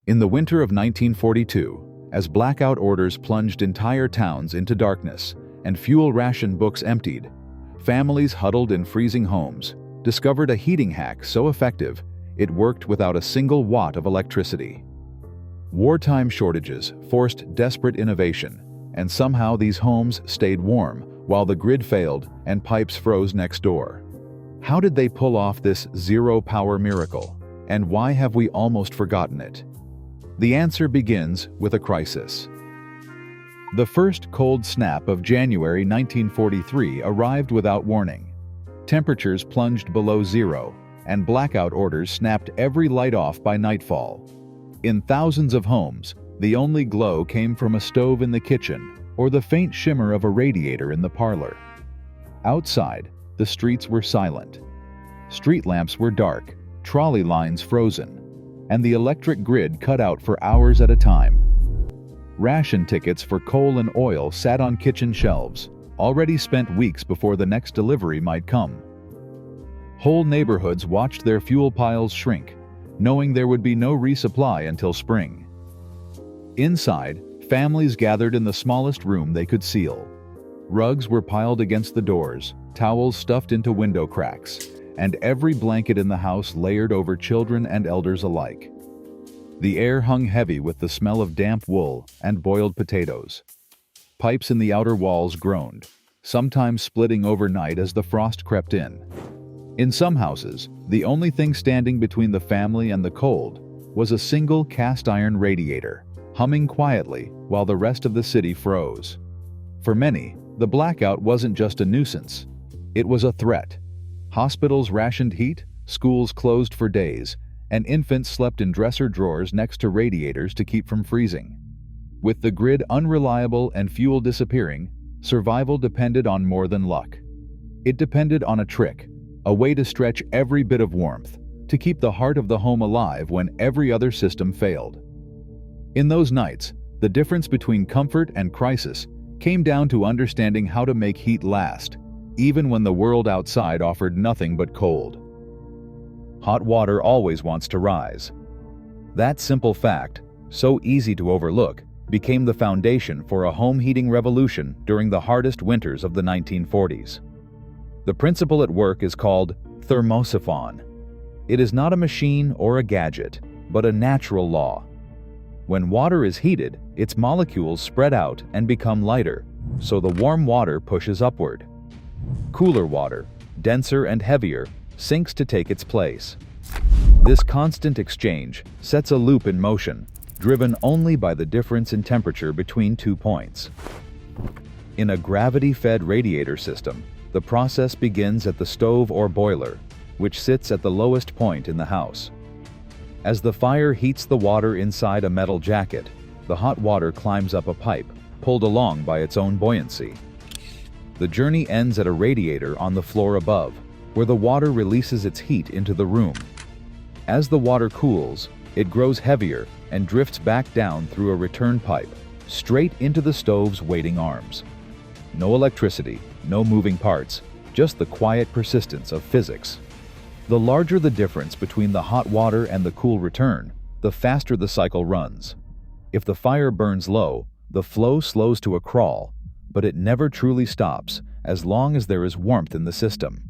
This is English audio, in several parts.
In the winter of 1942, as blackout orders plunged entire towns into darkness and fuel ration books emptied, families huddled in freezing homes discovered a heating hack so effective it worked without a single watt of electricity. Wartime shortages forced desperate innovation, and somehow these homes stayed warm while the grid failed and pipes froze next door. How did they pull off this zero-power miracle, and why have we almost forgotten it? The answer begins with a crisis. The first cold snap of January 1943 arrived without warning. Temperatures plunged below zero, and blackout orders snapped every light off by nightfall. In thousands of homes, the only glow came from a stove in the kitchen or the faint shimmer of a radiator in the parlor. Outside, the streets were silent. Street lamps were dark, trolley lines frozen, and the electric grid cut out for hours at a time. Ration tickets for coal and oil sat on kitchen shelves, already spent weeks before the next delivery might come. Whole neighborhoods watched their fuel piles shrink, knowing there would be no resupply until spring. Inside, families gathered in the smallest room they could seal. Rugs were piled against the doors, towels stuffed into window cracks, and every blanket in the house layered over children and elders alike. The air hung heavy with the smell of damp wool and boiled potatoes. Pipes in the outer walls groaned, sometimes splitting overnight as the frost crept in. In some houses, the only thing standing between the family and the cold was a single cast-iron radiator, humming quietly while the rest of the city froze. For many, the blackout wasn't just a nuisance. It was a threat. Hospitals rationed heat, schools closed for days, and infants slept in dresser drawers next to radiators to keep from freezing. With the grid unreliable and fuel disappearing, survival depended on more than luck. It depended on a trick, a way to stretch every bit of warmth, to keep the heart of the home alive when every other system failed. In those nights, the difference between comfort and crisis came down to understanding how to make heat last, even when the world outside offered nothing but cold. Hot water always wants to rise. That simple fact, so easy to overlook, became the foundation for a home heating revolution during the hardest winters of the 1940s. The principle at work is called thermosiphon. It is not a machine or a gadget, but a natural law. When water is heated, its molecules spread out and become lighter, so the warm water pushes upward. Cooler water, denser and heavier, sinks to take its place. This constant exchange sets a loop in motion, driven only by the difference in temperature between 2 points. In a gravity-fed radiator system, the process begins at the stove or boiler, which sits at the lowest point in the house. As the fire heats the water inside a metal jacket, the hot water climbs up a pipe, pulled along by its own buoyancy. The journey ends at a radiator on the floor above, where the water releases its heat into the room. As the water cools, it grows heavier and drifts back down through a return pipe, straight into the stove's waiting arms. No electricity, no moving parts, just the quiet persistence of physics. The larger the difference between the hot water and the cool return, the faster the cycle runs. If the fire burns low, the flow slows to a crawl, but it never truly stops as long as there is warmth in the system.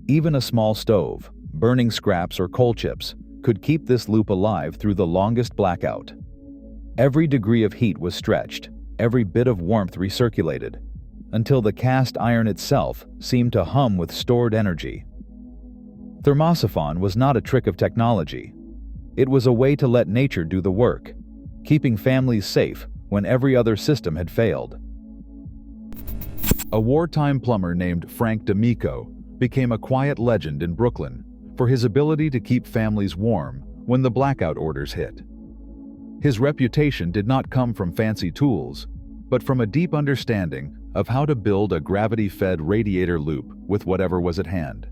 Even a small stove, burning scraps or coal chips, could keep this loop alive through the longest blackout. Every degree of heat was stretched, every bit of warmth recirculated, until the cast iron itself seemed to hum with stored energy. Thermosiphon was not a trick of technology. It was a way to let nature do the work, keeping families safe when every other system had failed. A wartime plumber named Frank D'Amico became a quiet legend in Brooklyn for his ability to keep families warm when the blackout orders hit. His reputation did not come from fancy tools, but from a deep understanding of how to build a gravity-fed radiator loop with whatever was at hand.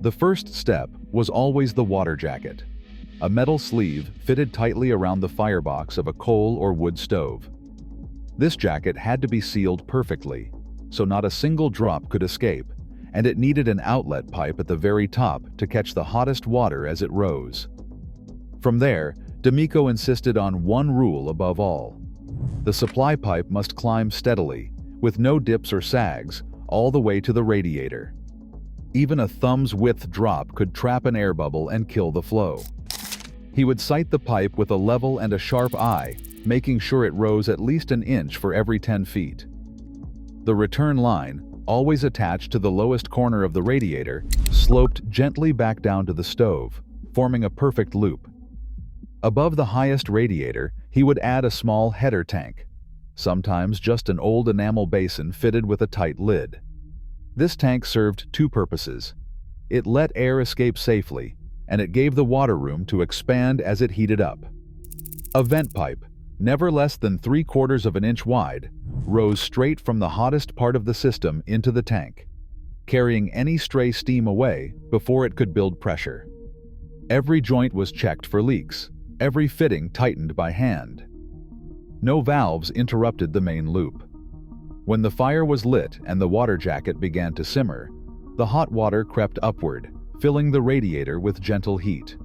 The first step was always the water jacket, a metal sleeve fitted tightly around the firebox of a coal or wood stove. This jacket had to be sealed perfectly, so not a single drop could escape, and it needed an outlet pipe at the very top to catch the hottest water as it rose. From there, D'Amico insisted on one rule above all. The supply pipe must climb steadily, with no dips or sags, all the way to the radiator. Even a thumb's width drop could trap an air bubble and kill the flow. He would sight the pipe with a level and a sharp eye, making sure it rose at least an inch for every 10 feet. The return line, always attached to the lowest corner of the radiator, sloped gently back down to the stove, forming a perfect loop. Above the highest radiator, he would add a small header tank, sometimes just an old enamel basin fitted with a tight lid. This tank served two purposes. It let air escape safely, and it gave the water room to expand as it heated up. A vent pipe, never less than 3/4 of an inch wide, rose straight from the hottest part of the system into the tank, carrying any stray steam away before it could build pressure. Every joint was checked for leaks, every fitting tightened by hand. No valves interrupted the main loop. When the fire was lit and the water jacket began to simmer, the hot water crept upward, filling the radiator with gentle heat.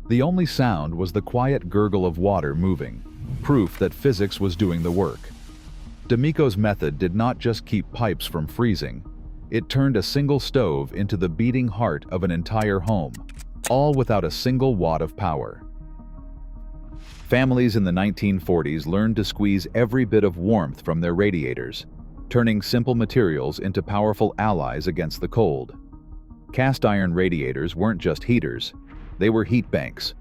The only sound was the quiet gurgle of water moving, proof that physics was doing the work. D'Amico's method did not just keep pipes from freezing, it turned a single stove into the beating heart of an entire home, all without a single watt of power. Families in the 1940s learned to squeeze every bit of warmth from their radiators, turning simple materials into powerful allies against the cold. Cast iron radiators weren't just heaters, they were heat banks.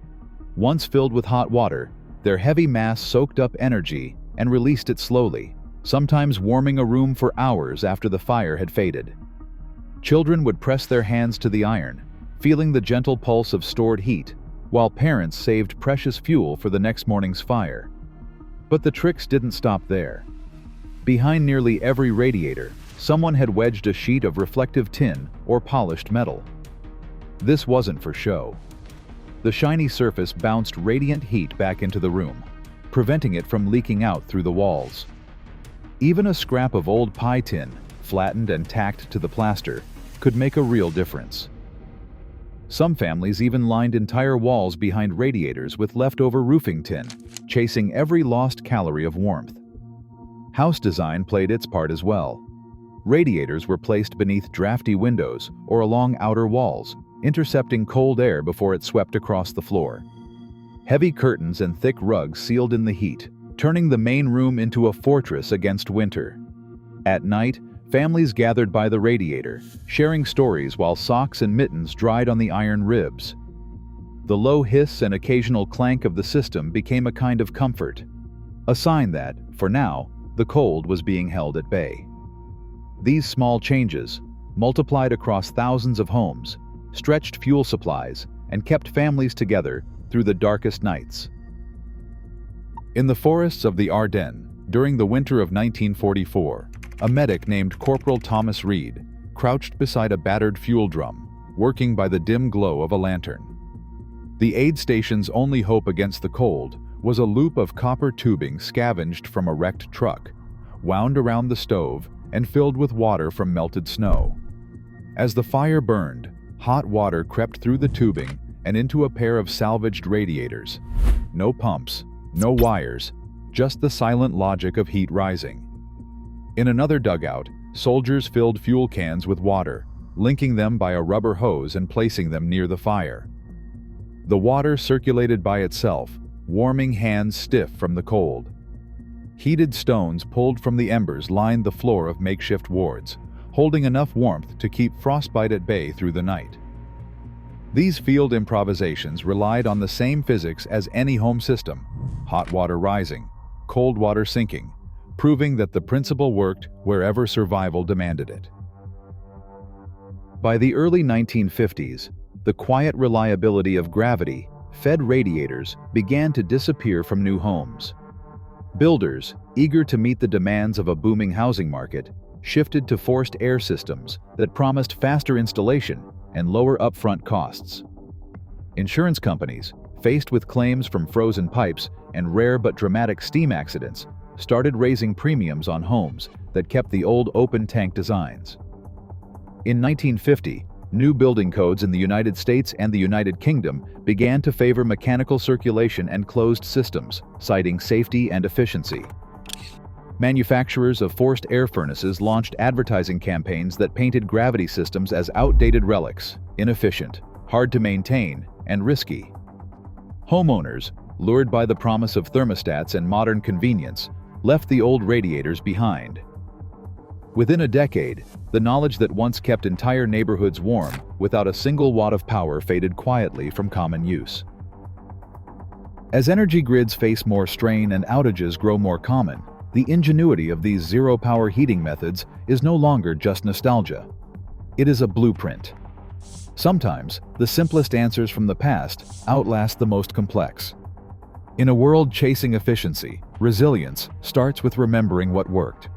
Once filled with hot water, their heavy mass soaked up energy and released it slowly, sometimes warming a room for hours after the fire had faded. Children would press their hands to the iron, feeling the gentle pulse of stored heat, while parents saved precious fuel for the next morning's fire. But the tricks didn't stop there. Behind nearly every radiator, someone had wedged a sheet of reflective tin or polished metal. This wasn't for show. The shiny surface bounced radiant heat back into the room, preventing it from leaking out through the walls. Even a scrap of old pie tin, flattened and tacked to the plaster, could make a real difference. Some families even lined entire walls behind radiators with leftover roofing tin, chasing every lost calorie of warmth. House design played its part as well. Radiators were placed beneath drafty windows or along outer walls, intercepting cold air before it swept across the floor. Heavy curtains and thick rugs sealed in the heat, turning the main room into a fortress against winter. At night, families gathered by the radiator, sharing stories while socks and mittens dried on the iron ribs. The low hiss and occasional clank of the system became a kind of comfort, a sign that, for now, the cold was being held at bay. These small changes, multiplied across thousands of homes, stretched fuel supplies, and kept families together through the darkest nights. In the forests of the Ardennes, during the winter of 1944, a medic named Corporal Thomas Reed crouched beside a battered fuel drum, working by the dim glow of a lantern. The aid station's only hope against the cold was a loop of copper tubing scavenged from a wrecked truck, wound around the stove and filled with water from melted snow. As the fire burned, hot water crept through the tubing and into a pair of salvaged radiators. No pumps, no wires, just the silent logic of heat rising. In another dugout, soldiers filled fuel cans with water, linking them by a rubber hose and placing them near the fire. The water circulated by itself, warming hands stiff from the cold. Heated stones pulled from the embers lined the floor of makeshift wards, holding enough warmth to keep frostbite at bay through the night. These field improvisations relied on the same physics as any home system: hot water rising, cold water sinking, proving that the principle worked wherever survival demanded it. By the early 1950s, the quiet reliability of gravity-fed radiators began to disappear from new homes. Builders, eager to meet the demands of a booming housing market, shifted to forced air systems that promised faster installation and lower upfront costs. Insurance companies, faced with claims from frozen pipes and rare but dramatic steam accidents, started raising premiums on homes that kept the old open-tank designs. In 1950, New building codes in the United States and the United Kingdom began to favor mechanical circulation and closed systems, citing safety and efficiency. Manufacturers of forced air furnaces launched advertising campaigns that painted gravity systems as outdated relics, inefficient, hard to maintain, and risky. Homeowners, lured by the promise of thermostats and modern convenience, left the old radiators behind. Within a decade, the knowledge that once kept entire neighborhoods warm without a single watt of power faded quietly from common use. As energy grids face more strain and outages grow more common, the ingenuity of these zero-power heating methods is no longer just nostalgia. It is a blueprint. Sometimes, the simplest answers from the past outlast the most complex. In a world chasing efficiency, resilience starts with remembering what worked.